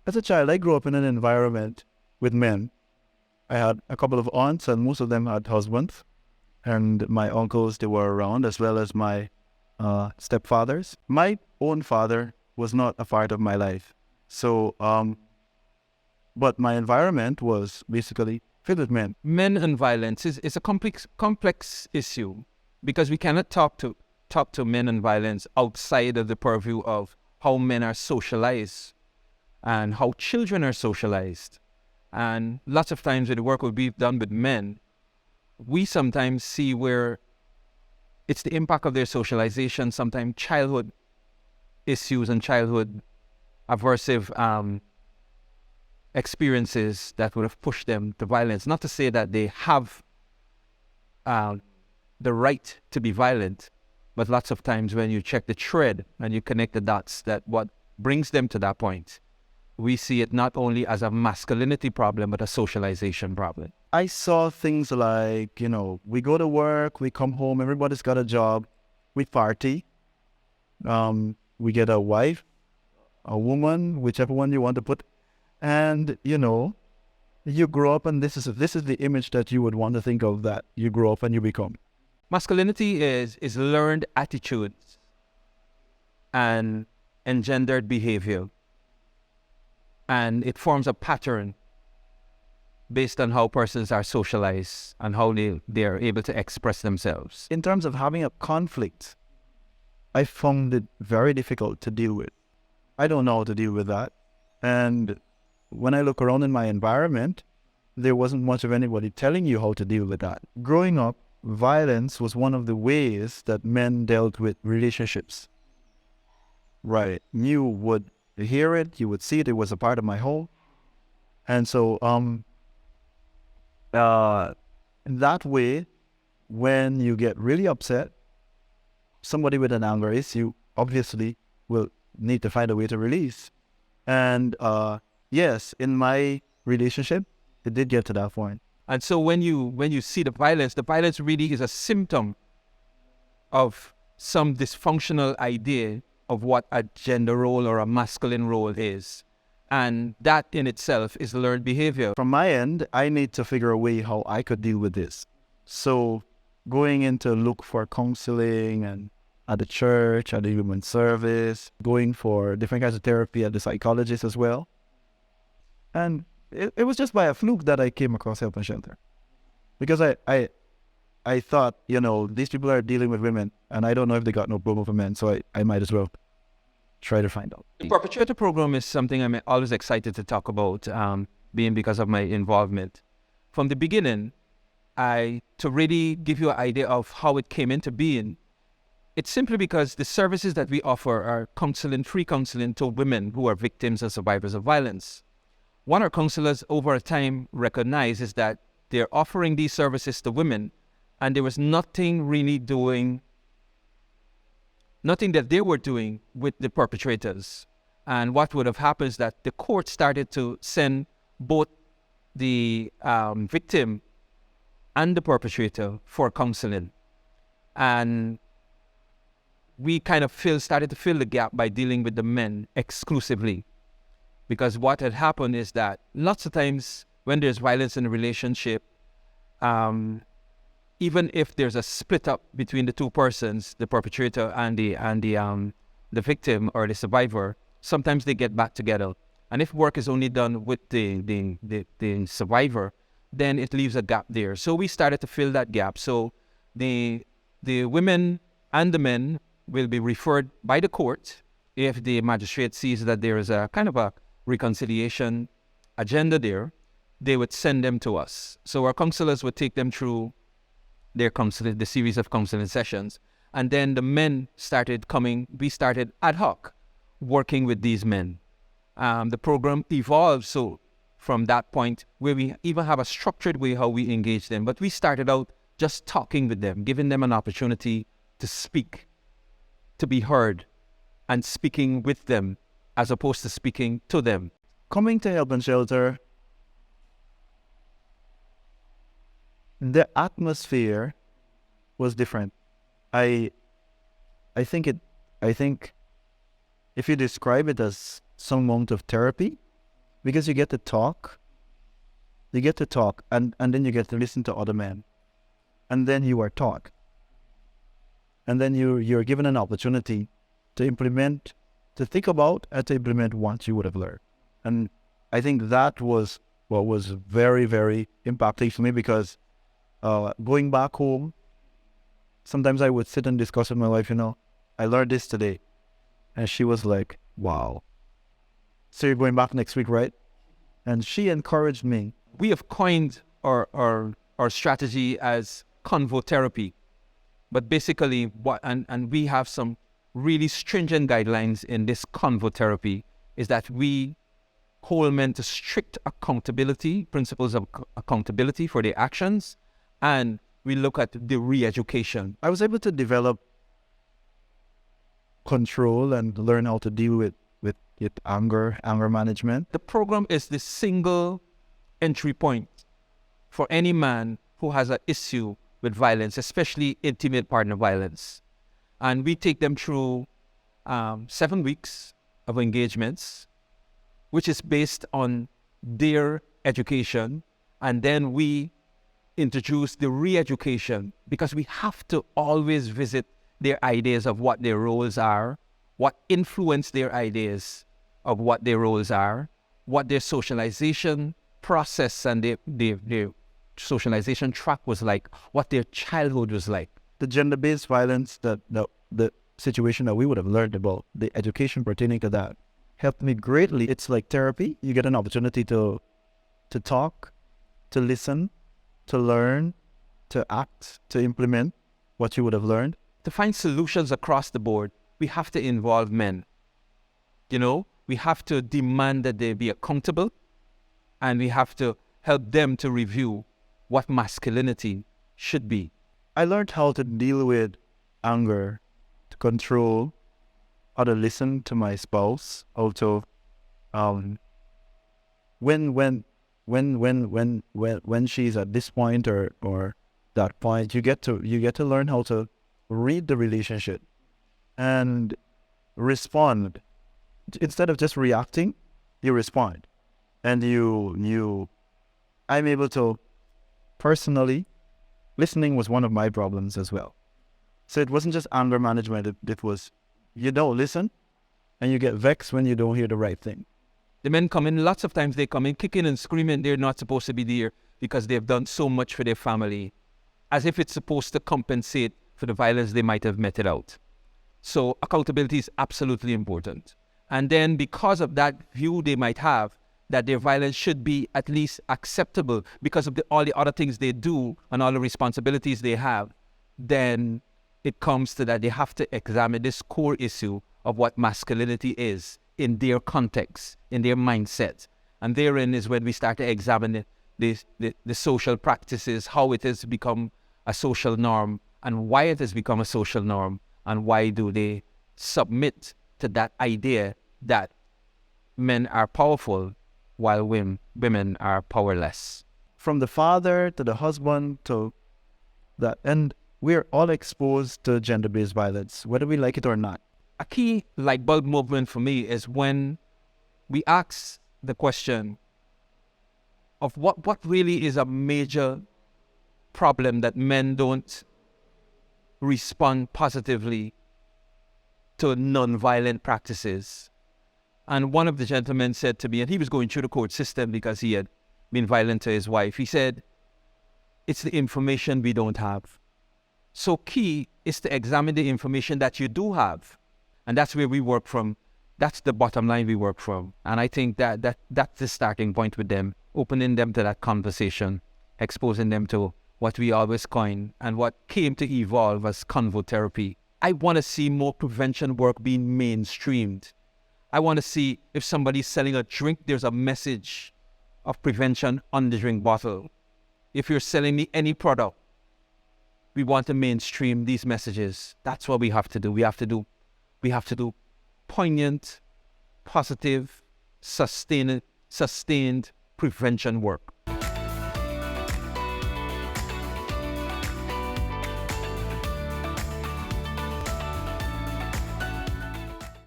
As a child, I grew up in an environment with men. I had a couple of aunts, and most of them had husbands. And my uncles, they were around, as well as my stepfathers. My own father was not a part of my life. So, but my environment was basically filled with men. Men and violence is a complex issue, because we cannot talk to men and violence outside of the purview of how men are socialized and how children are socialized. And lots of times with the work we've done with men, we sometimes see where it's the impact of their socialization, sometimes childhood issues and childhood aversive experiences that would have pushed them to violence. Not to say that they have the right to be violent, but lots of times when you check the thread and you connect the dots, that what brings them to that point, we see it not only as a masculinity problem, but a socialization problem. I saw things like, we go to work, we come home, everybody's got a job, we party, we get a wife, a woman, whichever one you want to put, and, you grow up, and this is the image that you would want to think of, that you grow up and you become. Masculinity is learned attitudes and engendered behavior. And it forms a pattern based on how persons are socialized and how they are able to express themselves. In terms of having a conflict, I found it very difficult to deal with. I don't know how to deal with that. And when I look around in my environment, there wasn't much of anybody telling you how to deal with that. Growing up, violence was one of the ways that men dealt with relationships. Right. You would hear it, you would see it, it was a part of my home. And so, that way, when you get really upset, somebody with an anger issue obviously will need to find a way to release. And yes, in my relationship, it did get to that point. And so when you see the violence really is a symptom of some dysfunctional idea of what a gender role or a masculine role is. And that in itself is learned behavior. From my end, I need to figure a way how I could deal with this. So going in to look for counseling and at the church, at the human service, going for different kinds of therapy at the psychologist as well. And it was just by a fluke that I came across Help and Shelter. Because I thought, these people are dealing with women, and I don't know if they got no problem for men, so I might as well try to find out. The perpetrator program is something I'm always excited to talk about, being because of my involvement. From the beginning, to really give you an idea of how it came into being, it's simply because the services that we offer are free counseling to women who are victims and survivors of violence. What our counselors over time recognize is that they're offering these services to women, and there was nothing that they were doing with the perpetrators. And what would have happened is that the court started to send both the victim and the perpetrator for counseling. And we kind of started to fill the gap by dealing with the men exclusively. Because what had happened is that lots of times when there's violence in a relationship, even if there's a split up between the two persons, the perpetrator and the victim or the survivor, sometimes they get back together. And if work is only done with the survivor, then it leaves a gap there. So we started to fill that gap. So the women and the men will be referred by the court if the magistrate sees that there is a kind of a reconciliation agenda there. They would send them to us. So our counselors would take them through the series of counseling sessions. And then the men started coming. We started ad hoc working with these men. The program evolved so from that point where we even have a structured way how we engage them. But we started out just talking with them, giving them an opportunity to speak, to be heard, and speaking with them as opposed to speaking to them. Coming to Help and Shelter, the atmosphere was different. I think if you describe it as some amount of therapy, because you get to talk, and then you get to listen to other men, and then you are taught, and then you're given an opportunity to implement, to think about and to implement what you would have learned. And I think that was what was very, very impactful for me, because going back home, sometimes I would sit and discuss with my wife, I learned this today. And she was like, wow. So you're going back next week, right? And she encouraged me. We have coined our strategy as convo therapy. But basically, and we have some really stringent guidelines in this convo therapy, is that we hold men to strict accountability, principles of accountability for their actions, and we look at the re-education. I was able to develop control and learn how to deal with anger management. The program is the single entry point for any man who has an issue with violence, especially intimate partner violence. And we take them through 7 weeks of engagements, which is based on their education. And then we introduce the re-education, because we have to always visit their ideas of what their roles are, what influence their ideas of what their roles are, what their socialization process and their socialization track was like, what their childhood was like. The gender-based violence, the situation that we would have learned about, the education pertaining to that, helped me greatly. It's like therapy. You get an opportunity to talk, to listen, to learn, to act, to implement what you would have learned. To find solutions across the board, we have to involve men. We have to demand that they be accountable, and we have to help them to review what masculinity should be. I learned how to deal with anger, to control, how to listen to my spouse, how to when she's at this point or that point, you get to learn how to read the relationship and respond. Instead of just reacting, you respond. And I'm able to, personally, listening was one of my problems as well. So it wasn't just anger management, it was, you don't listen, and you get vexed when you don't hear the right thing. The men come in, lots of times they come in kicking and screaming they're not supposed to be there because they've done so much for their family, as if it's supposed to compensate for the violence they might have meted out. So accountability is absolutely important. And then because of that view they might have, that their violence should be at least acceptable because of all the other things they do and all the responsibilities they have, then it comes to that they have to examine this core issue of what masculinity is in their context, in their mindset. And therein is when we start to examine the social practices, how it has become a social norm, and why it has become a social norm, and why do they submit to that idea that men are powerful while women are powerless. From the father to the husband to that, and we're all exposed to gender-based violence, whether we like it or not. A key light bulb movement for me is when we ask the question of what really is a major problem that men don't respond positively to non-violent practices. And one of the gentlemen said to me, and he was going through the court system because he had been violent to his wife, he said, it's the information we don't have. So key is to examine the information that you do have. And that's where we work from. That's the bottom line we work from. And I think that's the starting point with them, opening them to that conversation, exposing them to what we always coin and what came to evolve as convo therapy. I want to see more prevention work being mainstreamed. I want to see if somebody's selling a drink, there's a message of prevention on the drink bottle. If you're selling me any product, we want to mainstream these messages. That's what we have to do. We have to do poignant, positive, sustained prevention work.